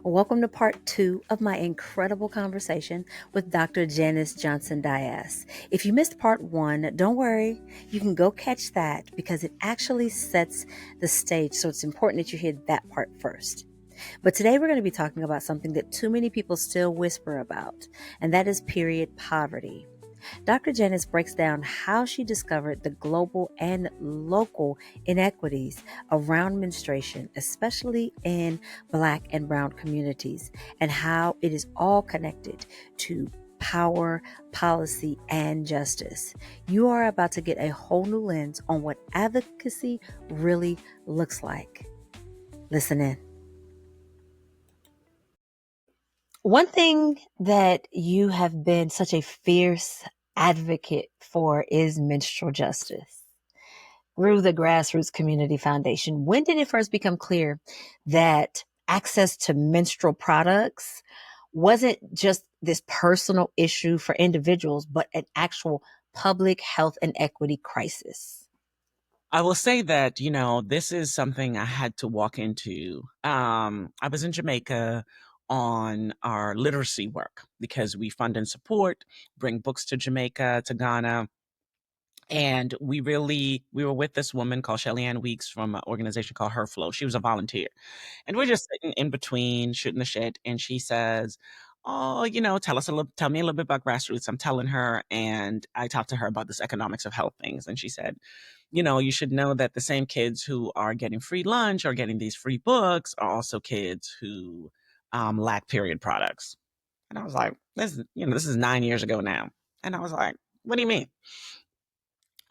Welcome to part 2 of my incredible conversation with Dr. Janice Johnson Dias. If you missed part 1, don't worry, you can go catch that because it actually sets the stage, so it's important that you hear that part first. But today we're going to be talking about something that too many people still whisper about, and that is period poverty. Dr. Janice breaks down how she discovered the global and local inequities around menstruation, especially in Black and Brown communities, and how it is all connected to power, policy, and justice. You are about to get a whole new lens on what advocacy really looks like. Listen in. One thing that you have been such a fierce advocate for is menstrual justice through the Grassroots Community Foundation. When did it first become clear that access to menstrual products wasn't just this personal issue for individuals, but an actual public health and equity crisis? I will say that, this is something I had to walk into. I was in Jamaica on our literacy work because we fund and support, bring books to Jamaica, to Ghana. And we were with this woman called Shelly Ann Weeks from an organization called Her Flow. She was a volunteer. And we're just sitting in between shooting the shit. And she says, "Oh, tell me a little bit about grassroots." I'm telling her, and I talked to her about this economics of health things. And she said, you should know that the same kids who are getting free lunch or getting these free books are also kids who lack period products. And I was like, this is 9 years ago now. And I was like, what do you mean?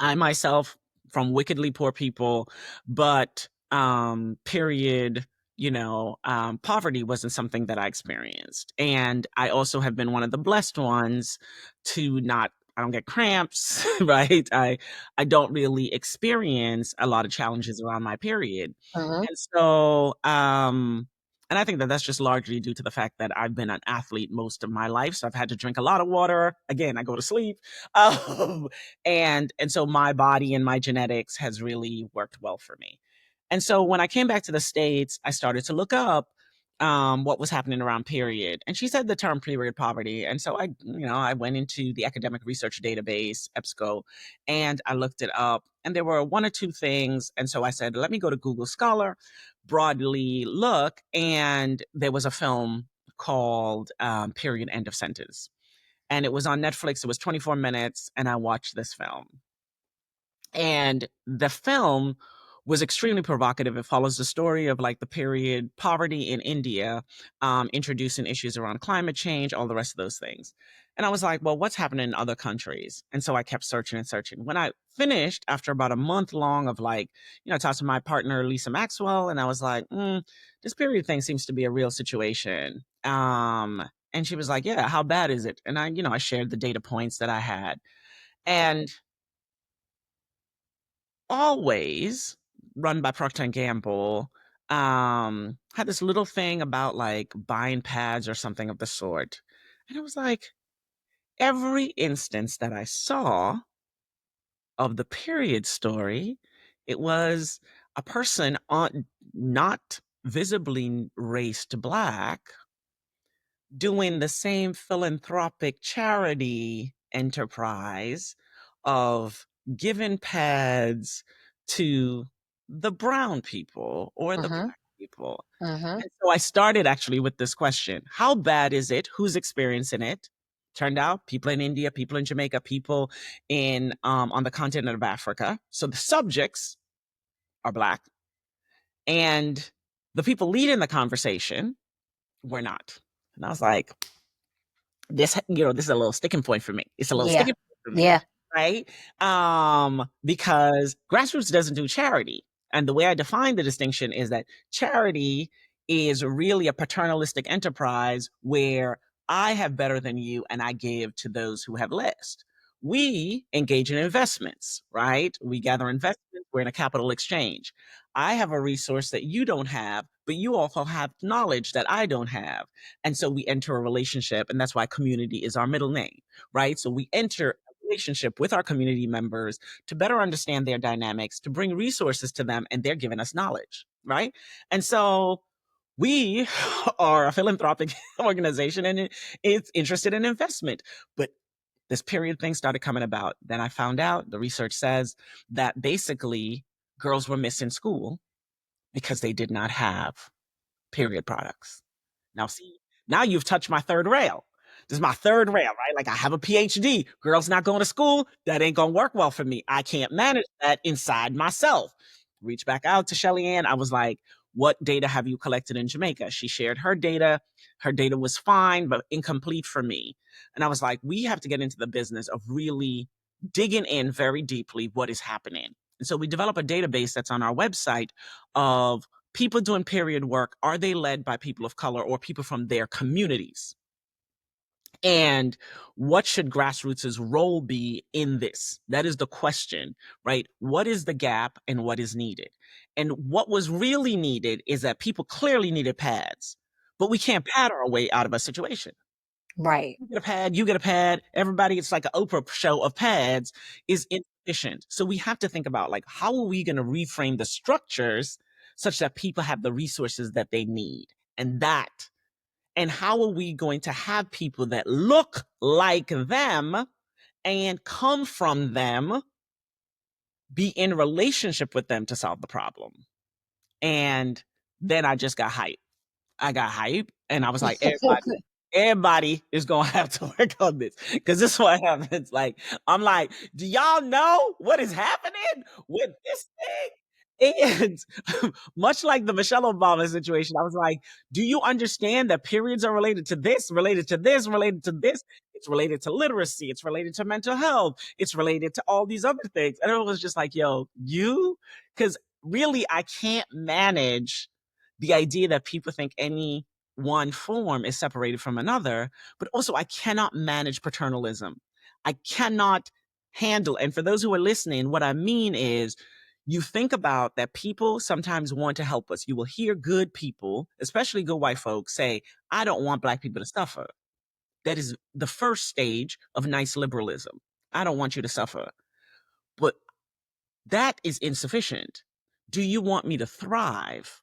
I myself from wickedly poor people, but period, poverty wasn't something that I experienced. And I also have been one of the blessed ones to I don't get cramps, right? I don't really experience a lot of challenges around my period. Mhm. And so, and I think that that's just largely due to the fact that I've been an athlete most of my life. So I've had to drink a lot of water. Again, I go to sleep. Um, and so my body and my genetics has really worked well for me. And so when I came back to the States, I started to look up what was happening around period. And she said the term period poverty. And so I went into the academic research database, EBSCO, and I looked it up. And there were one or two things. And so I said, let me go to Google Scholar, broadly look. And there was a film called Period End of Sentence. And it was on Netflix. It was 24 minutes. And I watched this film. And the film was extremely provocative. It follows the story of like the period poverty in India, introducing issues around climate change, all the rest of those things. And I was like, well, what's happening in other countries? And so I kept searching and searching. When I finished, after about a month long of like, I talked to my partner, Lisa Maxwell, and I was like, this period thing seems to be a real situation. And she was like, yeah, how bad is it? And I shared the data points that I had. And always run by Procter and Gamble, had this little thing about like buying pads or something of the sort. And I was like, every instance that I saw of the period story, it was a person not visibly raced Black doing the same philanthropic charity enterprise of giving pads to the brown people or the Black people. And so I started actually with this question: how bad is it? Who's experiencing it? Turned out people in India, people in Jamaica, people in on the continent of Africa. So the subjects are Black, and the people leading the conversation were not. And I was like, this is a little sticking point for me. It's a little Yeah. sticking point for me, Yeah. right? Because grassroots doesn't do charity. And the way I define the distinction is that charity is really a paternalistic enterprise where I have better than you and I give to those who have less. We engage in investments, right? We gather investments. We're in a capital exchange. I have a resource that you don't have, but you also have knowledge that I don't have. And so we enter a relationship, and that's why community is our middle name, right? So we enter a relationship with our community members to better understand their dynamics, to bring resources to them, and they're giving us knowledge, right? And so we are a philanthropic organization and it's interested in investment. But this period thing started coming about. Then I found out the research says that basically girls were missing school because they did not have period products. Now, see, now you've touched my third rail. This is my third rail, right? Like I have a PhD. Girls not going to school. That ain't going to work well for me. I can't manage that inside myself. Reach back out to Shelly Ann. I was like, what data have you collected in Jamaica? She shared her data. Her data was fine, but incomplete for me. And I was like, we have to get into the business of really digging in very deeply what is happening. And so we develop a database that's on our website of people doing period work. Are they led by people of color or people from their communities? And what should grassroots' role be in this? That is the question, right? What is the gap and what is needed? And what was really needed is that people clearly needed pads, but we can't pad our way out of a situation. Right. You get a pad, you get a pad. Everybody, it's like an Oprah show of pads is insufficient. So we have to think about like, how are we going to reframe the structures such that people have the resources that they need? And how are we going to have people that look like them and come from them be in relationship with them to solve the problem? And then I just got hyped. I got hyped and I was like, everybody is gonna have to work on this because this is what happens. Like, I'm like, do y'all know what is happening with this thing? And much like the Michelle Obama situation, I was like, do you understand that periods are related to this, related to this, related to this? It's related to literacy, it's related to mental health, it's related to all these other things. And it was just like, yo, because really, I can't manage the idea that people think any one form is separated from another, but also I cannot manage paternalism. I cannot handle, and for those who are listening, what I mean is you think about that people sometimes want to help us. You will hear good people, especially good white folks, say, I don't want Black people to suffer. That is the first stage of nice liberalism. I don't want you to suffer. But that is insufficient. Do you want me to thrive?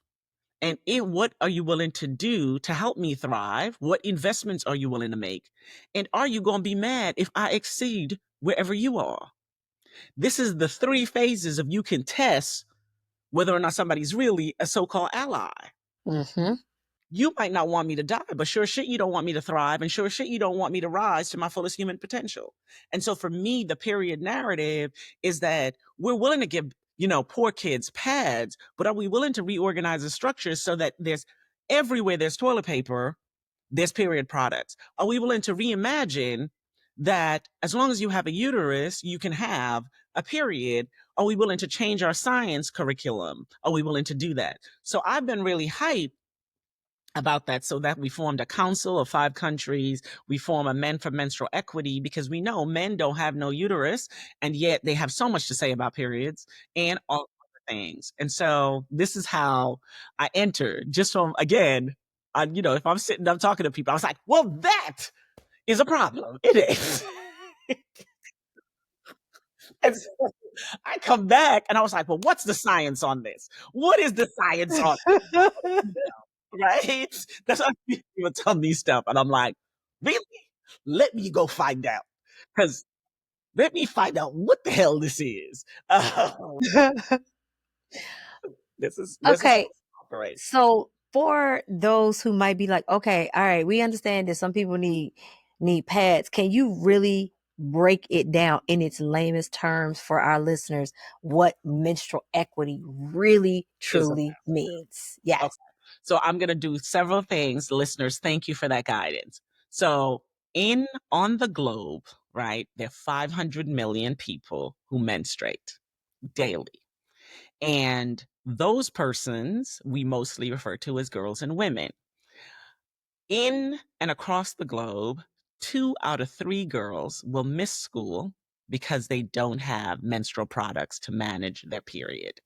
And what are you willing to do to help me thrive? What investments are you willing to make? And are you going to be mad if I exceed wherever you are? This is the three phases of you can test whether or not somebody's really a so-called ally. Mm-hmm. You might not want me to die, but sure shit, you don't want me to thrive, and sure shit, you don't want me to rise to my fullest human potential. And so for me, the period narrative is that we're willing to give, poor kids pads, but are we willing to reorganize the structures so that there's everywhere there's toilet paper, there's period products? Are we willing to reimagine that as long as you have a uterus, you can have a period? Are we willing to change our science curriculum? Are we willing to do that? So I've been really hyped about that, so that we formed a council of 5 countries. We form a Men for Menstrual Equity because we know men don't have no uterus, and yet they have so much to say about periods and all other things. And so this is how I entered, just from, again, if I'm sitting up talking to people, I was like, well, that is a problem. It is. And so I come back and I was like, well, what's the science on this? What is the science on right? That's how people tell me stuff. And I'm like, really? Let me go find out. Because let me find out what the hell this is. This is how Okay. it operates. So for those who might be like, okay, all right, we understand that some people need pads. Can you really break it down in its lamest terms for our listeners what menstrual equity really Is a truly means? Okay. Yes. So I'm gonna do several things. Listeners, thank you for that guidance. So on the globe, right, there are 500 million people who menstruate daily. And those persons we mostly refer to as girls and women. In and across the globe, 2 out of 3 girls will miss school because they don't have menstrual products to manage their period.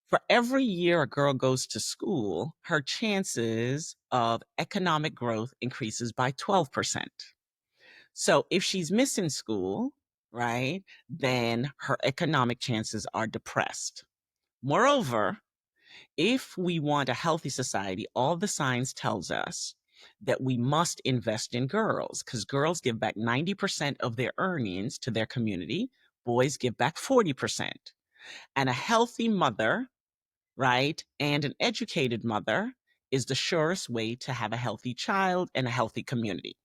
For every year a girl goes to school, her chances of economic growth increases by 12%. So if she's missing school, right, then her economic chances are depressed. Moreover, If we want a healthy society, all the science tells us that we must invest in girls because girls give back 90% of their earnings to their community, boys give back 40%. And a healthy mother, right, and an educated mother is the surest way to have a healthy child and a healthy community.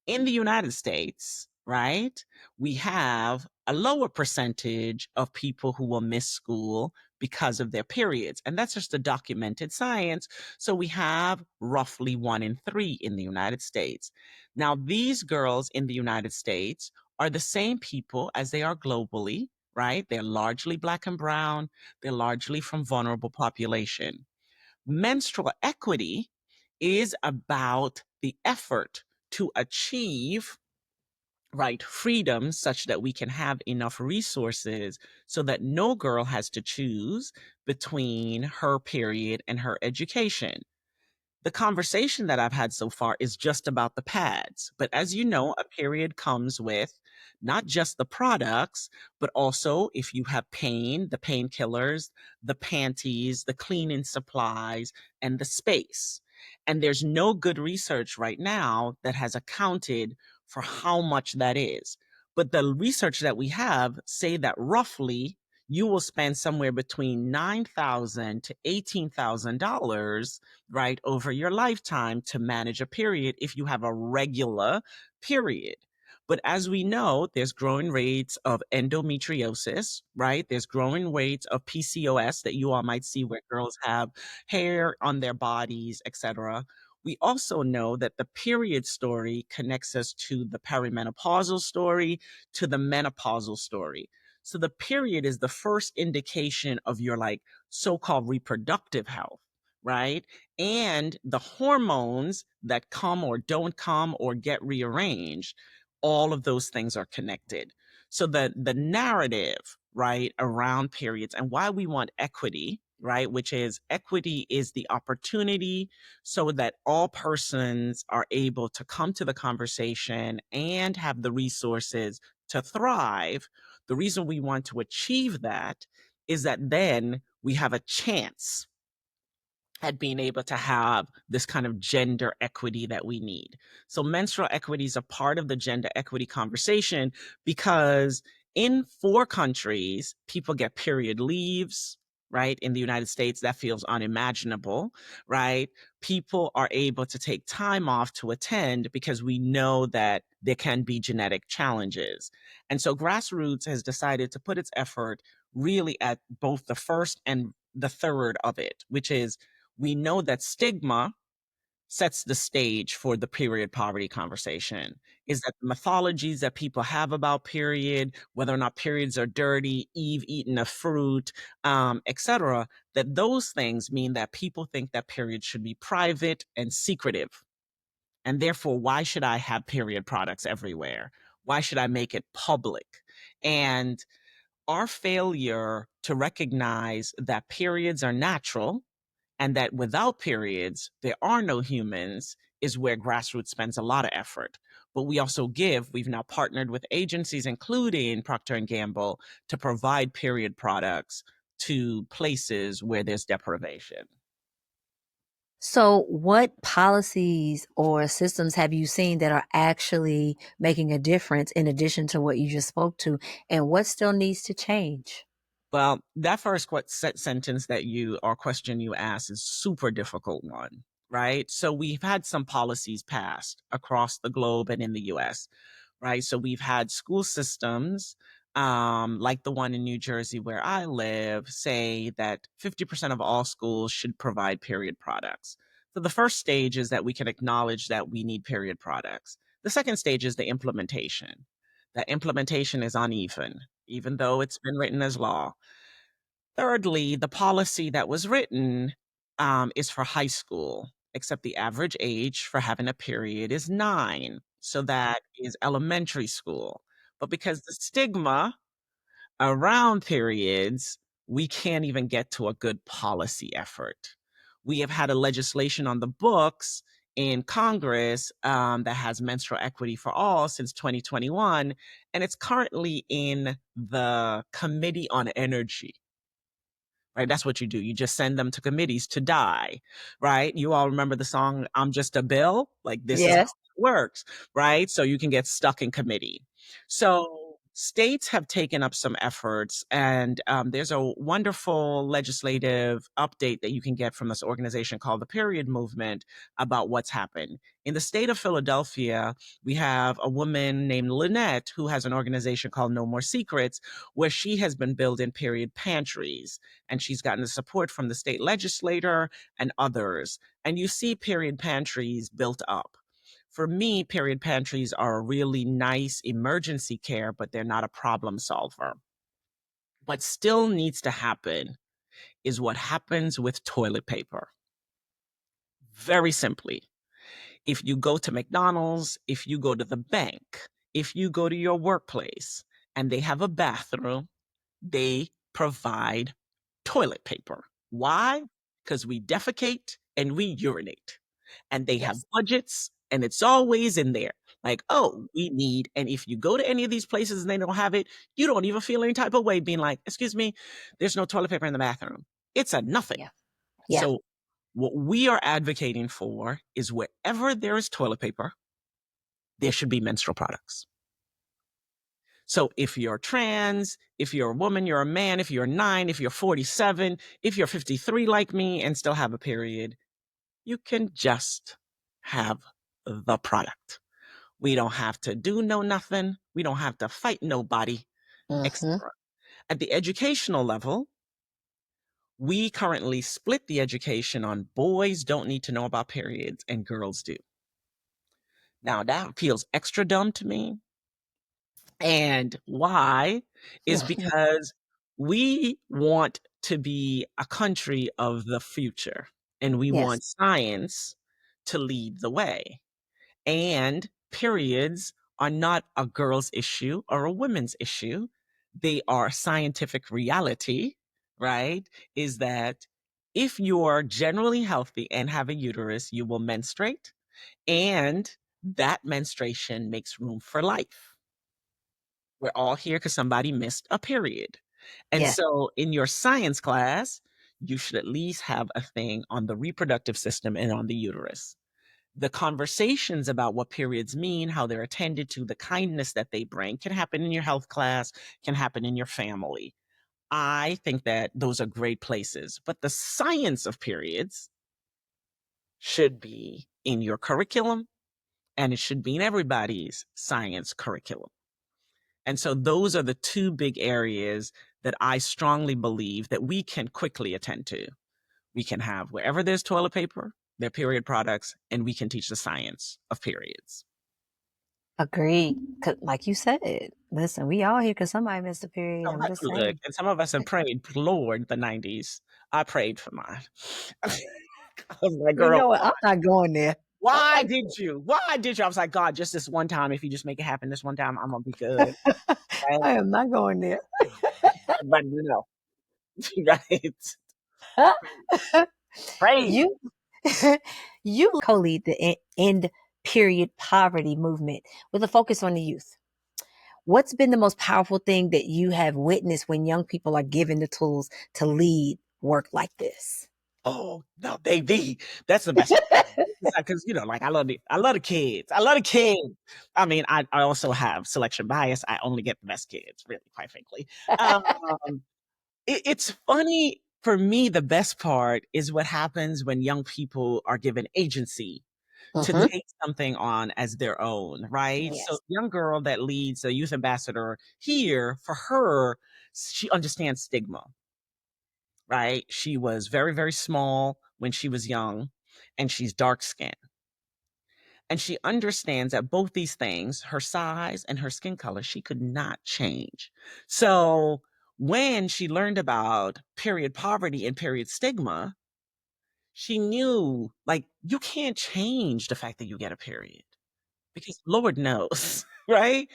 In the United States, right, we have a lower percentage of people who will miss school because of their periods. And that's just the documented science. So we have roughly 1 in 3 in the United States. Now, these girls in the United States are the same people as they are globally, right? They're largely Black and brown, they're largely from vulnerable population. Menstrual equity is about the effort to achieve right freedom such that we can have enough resources so that no girl has to choose between her period and her education. The conversation that I've had so far is just about the pads. But as you know, a period comes with not just the products, but also if you have pain, the painkillers, the panties, the cleaning supplies, and the space. And there's no good research right now that has accounted for how much that is. But the research that we have say that roughly you will spend somewhere between $9,000 to $18,000 right, over your lifetime to manage a period if you have a regular period. But as we know, there's growing rates of endometriosis, right? There's growing rates of PCOS that you all might see where girls have hair on their bodies, etc. We also know that the period story connects us to the perimenopausal story, to the menopausal story. So the period is the first indication of your like so-called reproductive health, right? And the hormones that come or don't come or get rearranged, all of those things are connected. So the narrative, right, around periods and why we want equity, right, which is equity is the opportunity so that all persons are able to come to the conversation and have the resources to thrive. The reason we want to achieve that is that then we have a chance at being able to have this kind of gender equity that we need. So menstrual equity is a part of the gender equity conversation because in 4 countries, people get period leaves, right? In the United States, that feels unimaginable, right? People are able to take time off to attend because we know that there can be genetic challenges. And so Grassroots has decided to put its effort really at both the first and the third of it, which is we know that stigma sets the stage for the period poverty conversation is that the mythologies that people have about period, whether or not periods are dirty, Eve eating a fruit, etc., that those things mean that people think that periods should be private and secretive. And therefore, why should I have period products everywhere? Why should I make it public? And our failure to recognize that periods are natural and that without periods, there are no humans is where Grassroots spends a lot of effort. But we also we've now partnered with agencies, including Procter and Gamble, to provide period products to places where there's deprivation. So, what policies or systems have you seen that are actually making a difference in addition to what you just spoke to? And what still needs to change? Well, that first sentence that you or question you asked is super difficult one, right? So we've had some policies passed across the globe and in the US, right? So we've had school systems, like the one in New Jersey where I live, say that 50% of all schools should provide period products. So the first stage is that we can acknowledge that we need period products. The second stage is the implementation. That implementation is uneven, even though it's been written as law. Thirdly, the policy that was written is for high school, except the average age for having a period is 9. So that is elementary school. But because the stigma around periods, we can't even get to a good policy effort. We have had a legislation on the books in Congress that has menstrual equity for all since 2021, and it's currently in the Committee on Energy. right? That's what you do. You just send them to committees to die, right? You all remember the song, I'm Just a Bill? Like, this is how Yes. it works, right? So you can get stuck in committee. So states have taken up some efforts, and there's a wonderful legislative update that you can get from this organization called the Period Movement about what's happened. In the state of Philadelphia, we have a woman named Lynette who has an organization called No More Secrets, where she has been building period pantries, and she's gotten the support from the state legislator and others. And you see period pantries built up. For me, period pantries are a really nice emergency care, but they're not a problem solver. What still needs to happen is what happens with toilet paper. Very simply, if you go to McDonald's, if you go to the bank, if you go to your workplace and they have a bathroom, they provide toilet paper. Why? Because we defecate and we urinate, and they have Yes. budgets, and it's always in there. Like, oh, we need, and if you go to any of these places and they don't have it, you don't even feel any type of way being like, excuse me, there's no toilet paper in the bathroom. It's a nothing. Yeah. Yeah. So what we are advocating for is wherever there is toilet paper, there should be menstrual products. So if you're trans, if you're a woman, you're a man, if you're 9, if you're 47, if you're 53 like me and still have a period, you can just have the product. We don't have to do no nothing. We don't have to fight nobody, Mm-hmm. etc. At the educational level, we currently split the education on boys don't need to know about periods and girls do. Now that feels extra dumb to me. And why is because we want to be a country of the future, and we Yes. want science to lead the way. And periods are not a girl's issue or a woman's issue. They are scientific reality, right? Is that if you're generally healthy and have a uterus, you will menstruate, and that menstruation makes room for life. We're all here because somebody missed a period. And Yes. so in your science class, you should at least have a thing on the reproductive system and on the uterus. The conversations about what periods mean, how they're attended to, the kindness that they bring can happen in your health class, can happen in your family. I think that those are great places, but the science of periods should be in your curriculum, and it should be in everybody's science curriculum. And so those are the two big areas that I strongly believe that we can quickly attend to. We can have wherever there's toilet paper, their period products, and we can teach the science of periods. Agreed. 'Cause like you said, listen, we all here because somebody missed a period. I'm just Look, saying. and some of us have prayed, Lord, the 90s. I prayed for mine. I was like, You girl, know what? I'm not going there. I'm why not did you? Why did you? I was like, God, just this one time, if you just make it happen this one time, I'm gonna be good. Right? I am not going there. But right? Pray. You you co-lead the end period poverty movement with a focus on the youth. What's been the most powerful thing that you have witnessed when young people are given the tools to lead work like this? Oh no, baby, that's the best. Because like I love the kids. I love the kids. I mean, I also have selection bias. I only get the best kids, really, quite frankly. Um, it's funny for me. The best part is what happens when young people are given agency to Mm-hmm. take something on as their own, right? So, Yes. young girl that leads a youth ambassador here, for her, she understands stigma, right? She was very, very small when she was young, and she's dark skinned. And she understands that both these things, her size and her skin color, she could not change. So when she learned about period poverty and period stigma, she knew like you can't change the fact that you get a period because Lord knows, right?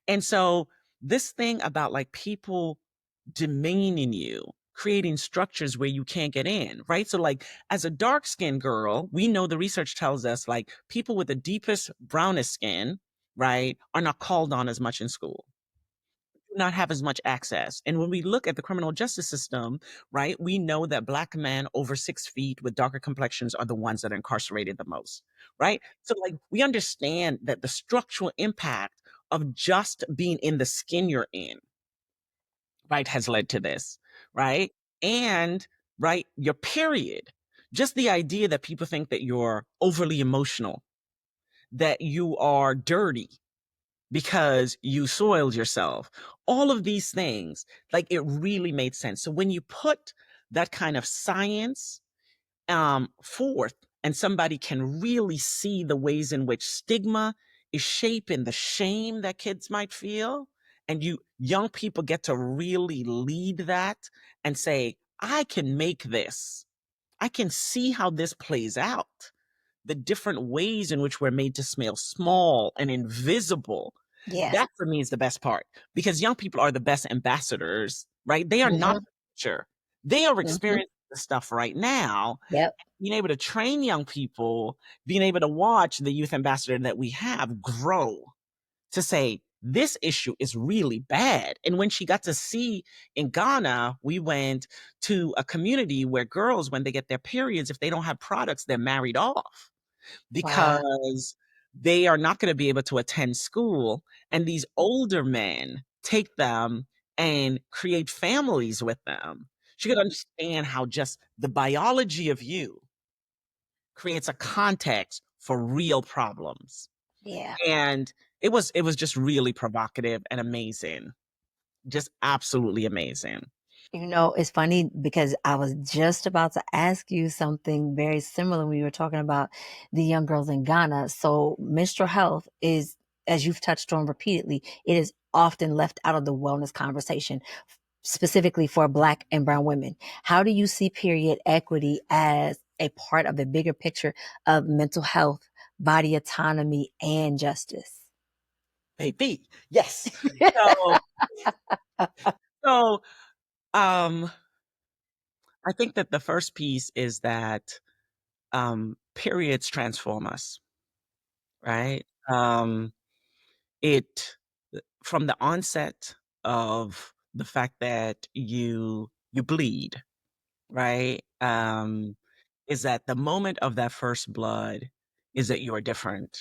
And so this thing about like people demeaning you, creating structures where you can't get in, right? So, like, as a dark skinned girl, we know the research tells us like people with the deepest, brownest skin, right, are not called on as much in school. not have as much access. And when we look at the criminal justice system, right, we know that Black men over 6 feet with darker complexions are the ones that are incarcerated the most, right? So, like, we understand that the structural impact of just being in the skin you're in, right, has led to this, right? And, right, your period. Just the idea that people think that you're overly emotional, that you are dirty, because you soiled yourself. All of these things, like it really made sense. So when you put that kind of science forth and somebody can really see the ways in which stigma is shaping the shame that kids might feel, and you young people get to really lead that and say, I can make this. I can see how this plays out, the different ways in which we're made to smell small and invisible. Yes. That for me is the best part because young people are the best ambassadors, right? They are not Hmm. the future. They are Hmm. experiencing the stuff right now. Yep. Being able to train young people, being able to watch the youth ambassador that we have grow to say, this issue is really bad. And when she got to see in Ghana, we went to a community where girls, when they get their periods, if they don't have products, they're married off Wow. because they are not going to be able to attend school. And these older men take them and create families with them. She could understand how just the biology of you creates a context for real problems. Yeah. And it was just really provocative and amazing. Just absolutely amazing. It's funny because I was just about to ask you something very similar when you were talking about the young girls in Ghana. So, menstrual health is, as you've touched on repeatedly, it is often left out of the wellness conversation, specifically for Black and Brown women. How do you see period equity as a part of the bigger picture of mental health, body autonomy, and justice? Baby. Yes. So so um I think that the first piece is that periods transform us, right? It from the onset of the fact that you bleed, right? Is that the moment of that first blood is that you are different,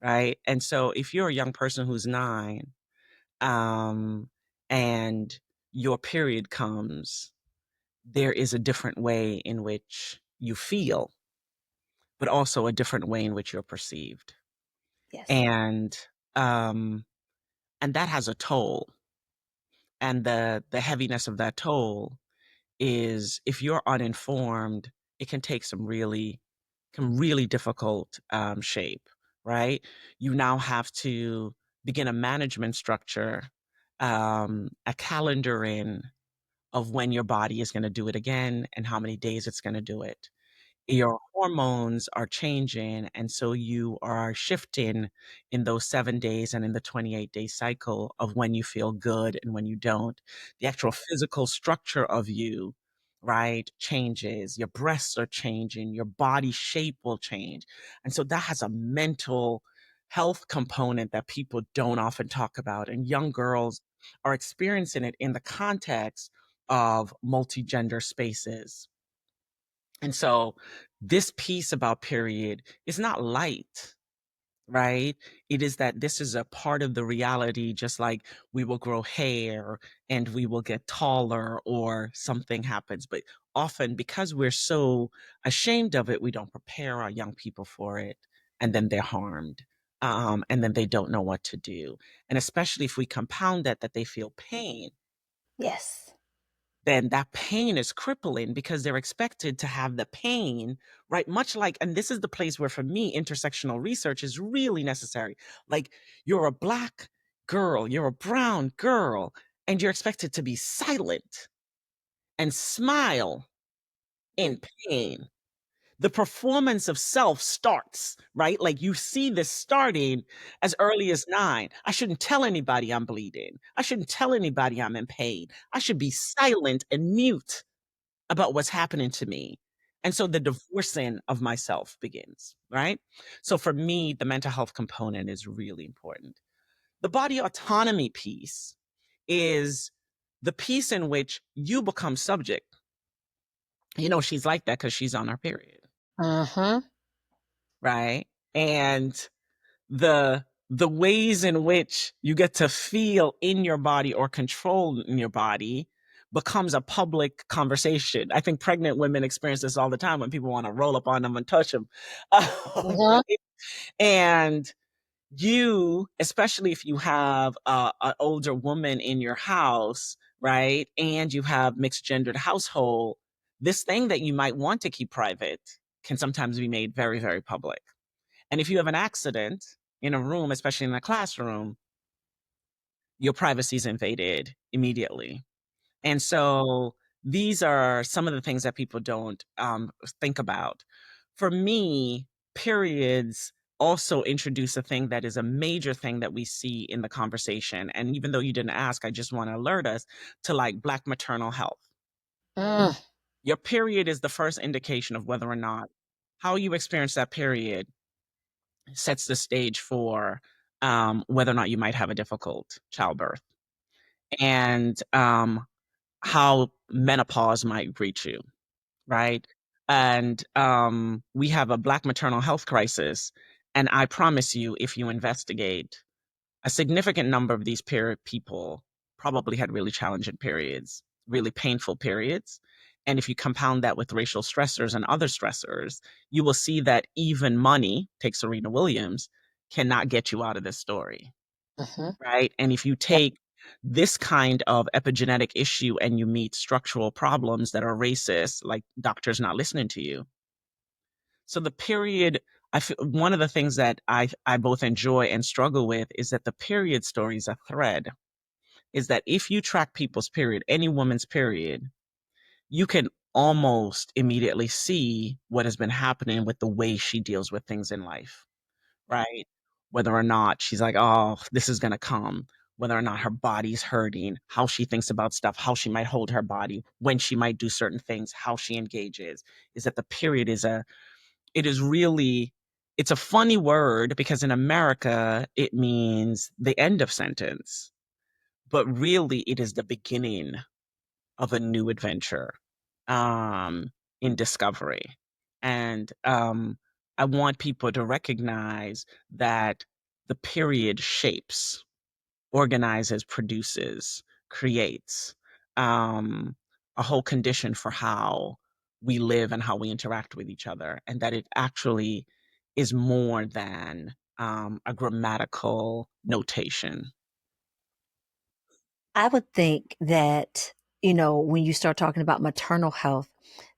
right? And so if you're a young person who's 9, um, and your period comes, there is a different way in which you feel, but also a different way in which you're perceived. Yes. And um, and that has a toll. And the heaviness of that toll is if you're uninformed, it can take some really difficult shape, right? You now have to begin a management structure, a calendaring of when your body is going to do it again and how many days it's going to do it. Your hormones are changing, and so you are shifting in those 7 days and in the 28-day cycle of when you feel good and when you don't. The actual physical structure of you, right, changes. Your breasts are changing, your body shape will change. And so that has a mental health component that people don't often talk about, and young girls are experiencing it in the context of multi-gender spaces. And so this piece about period is not light, right? It is that this is a part of the reality, just like we will grow hair and we will get taller or something happens. But often, because we're so ashamed of it, we don't prepare our young people for it. And then they're harmed. And then they don't know what to do. And especially if we compound that they feel pain, Yes. then that pain is crippling because they're expected to have the pain, right? Much like, and this is the place where for me, intersectional research is really necessary. Like, you're a Black girl, you're a brown girl, and you're expected to be silent and smile in pain. The performance of self starts, right? Like you see this starting as early as 9. I shouldn't tell anybody I'm bleeding. I shouldn't tell anybody I'm in pain. I should be silent and mute about what's happening to me. And so the divorcing of myself begins, right? So for me, the mental health component is really important. The body autonomy piece is the piece in which you become subject. She's like that because she's on her period, Mm-hmm. right? And the ways in which you get to feel in your body or control in your body becomes a public conversation. I think pregnant women experience this all the time when people want to roll up on them and touch them. Mm-hmm. Right? And you, especially if you have an older woman in your house, right? And you have mixed gendered household, this thing that you might want to keep private can sometimes be made very, very public. And if you have an accident in a room, especially in a classroom, your privacy is invaded immediately. And so these are some of the things that people don't think about. For me, periods also introduce a thing that is a major thing that we see in the conversation. And even though you didn't ask, I just want to alert us to like Black maternal health. Mm. Your period is the first indication of whether or not how you experience that period sets the stage for whether or not you might have a difficult childbirth and how menopause might reach you, right? And we have a Black maternal health crisis. And I promise you, if you investigate, a significant number of these people probably had really challenging periods, really painful periods. And if you compound that with racial stressors and other stressors, you will see that even money, take Serena Williams, cannot get you out of this story, Mm-hmm. right? And if you Yep. take this kind of epigenetic issue and you meet structural problems that are racist, like doctors not listening to you. So the period, one of the things that I both enjoy and struggle with is that the period story is a thread. Is that if you track people's period, any woman's period, you can almost immediately see what has been happening with the way she deals with things in life, right? Whether or not she's like, oh, this is going to come, whether or not her body's hurting, how she thinks about stuff, how she might hold her body, when she might do certain things, how she engages, is that the period it is really, it's a funny word because in America, it means the end of sentence, but really it is the beginning of a new adventure in discovery. And I want people to recognize that the period shapes, organizes, produces, creates a whole condition for how we live and how we interact with each other, and that it actually is more than a grammatical notation. I would think that, when you start talking about maternal health,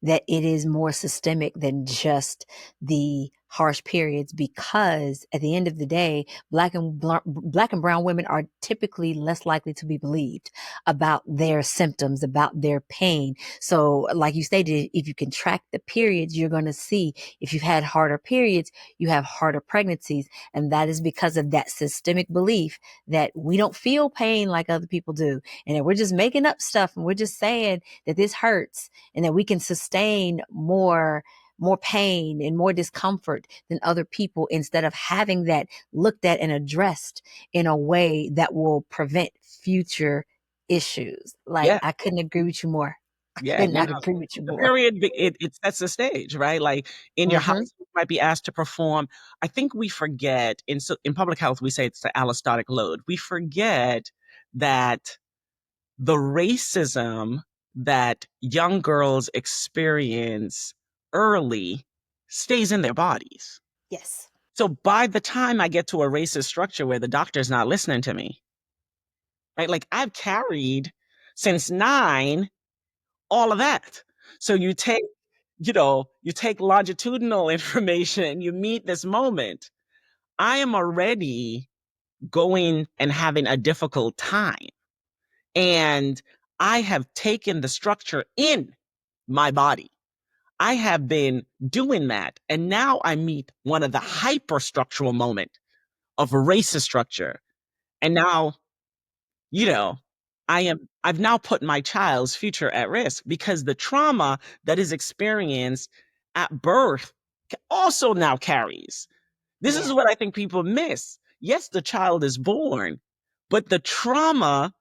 that it is more systemic than just the harsh periods, because at the end of the day, black and brown women are typically less likely to be believed about their symptoms, about their pain. So like you stated, if you can track the periods, you're going to see if you've had harder periods, you have harder pregnancies. And that is because of that systemic belief that we don't feel pain like other people do, and that we're just making up stuff, and we're just saying that this hurts, and that we can sustain more pain and more discomfort than other people, instead of having that looked at and addressed in a way that will prevent future issues. Like, Yeah. I couldn't agree with you more. I Yeah, could not agree with you the more. period, it sets the stage, right? Like in your house, Mm-hmm. you might be asked to perform. I think we forget in public health, we say it's the allostatic load. We forget that the racism that young girls experience early stays in their bodies. Yes. So by the time I get to a racist structure where the doctor's not listening to me, right? Like I've carried since 9 all of that. So you take longitudinal information, you meet this moment. I am already going and having a difficult time. And I have taken the structure in my body. I have been doing that. And now I meet one of the hyperstructural moment of racist structure. And now you know, I've now put my child's future at risk because the trauma that is experienced at birth also now carries. This Yeah. is what I think people miss. Yes, the child is born, But the trauma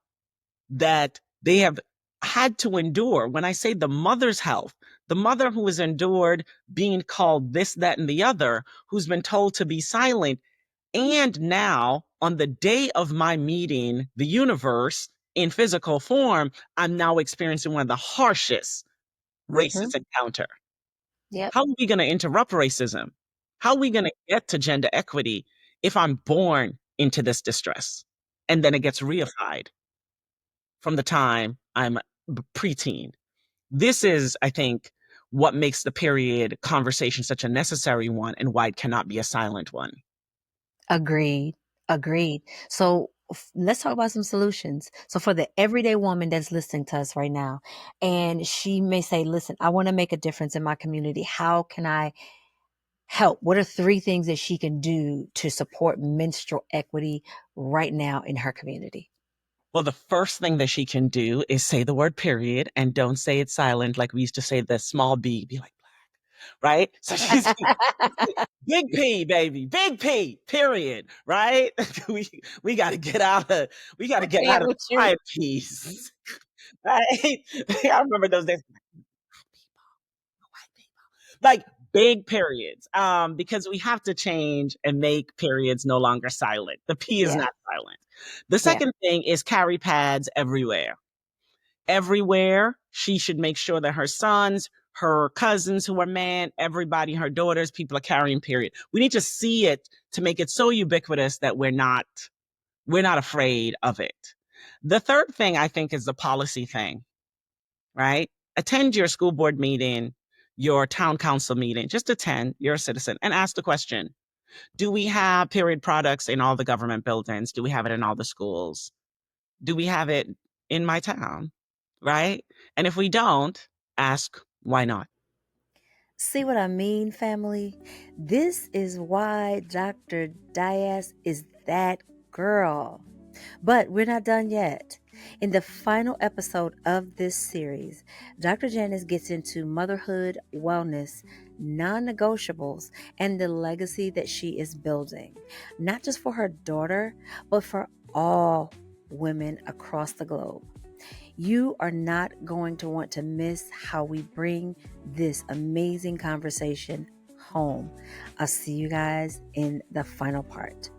that they have had to endure, when I say the mother's health, the mother who has endured being called this, that, and the other, who's been told to be silent. And now, on the day of my meeting the universe in physical form, I'm now experiencing one of the harshest Mm-hmm. racist encounter. Yep. How are we going to interrupt racism? How are we going to get to gender equity if I'm born into this distress and then it gets reified from the time I'm preteen? This is, I think, what makes the period conversation such a necessary one and why it cannot be a silent one. Agreed. Agreed. So let's talk about some solutions. So for the everyday woman that's listening to us right now, and she may say, listen, I want to make a difference in my community. How can I help? What are 3 things that she can do to support menstrual equity right now in her community? Well, the first thing that she can do is say the word period and don't say it silent like we used to say the small b, be like, right? So she's big P, baby, big P, period, right? we got to get out of Yeah, the with you. pride piece, right? I remember those days. Like big periods, because we have to change and make periods no longer silent. The P is Yeah. not silent. The Yeah. second thing is carry pads everywhere. Everywhere, she should make sure that her sons, her cousins who are men, everybody, her daughters, people are carrying period. We need to see it to make it so ubiquitous that we're not afraid of it. The third thing I think is the policy thing, right? Attend your school board meeting, your town council meeting, just attend, you're a citizen, and ask the question, do we have period products in all the government buildings? Do we have it in all the schools? Do we have it in my town? Right? And if we don't, ask why not? See what I mean, family? This is why Dr. Diaz is that girl. But we're not done yet. In the final episode of this series, Dr. Janice gets into motherhood, wellness, non negotiables, and the legacy that she is building, not just for her daughter, but for all women across the globe. You are not going to want to miss how we bring this amazing conversation home. I'll see you guys in the final part.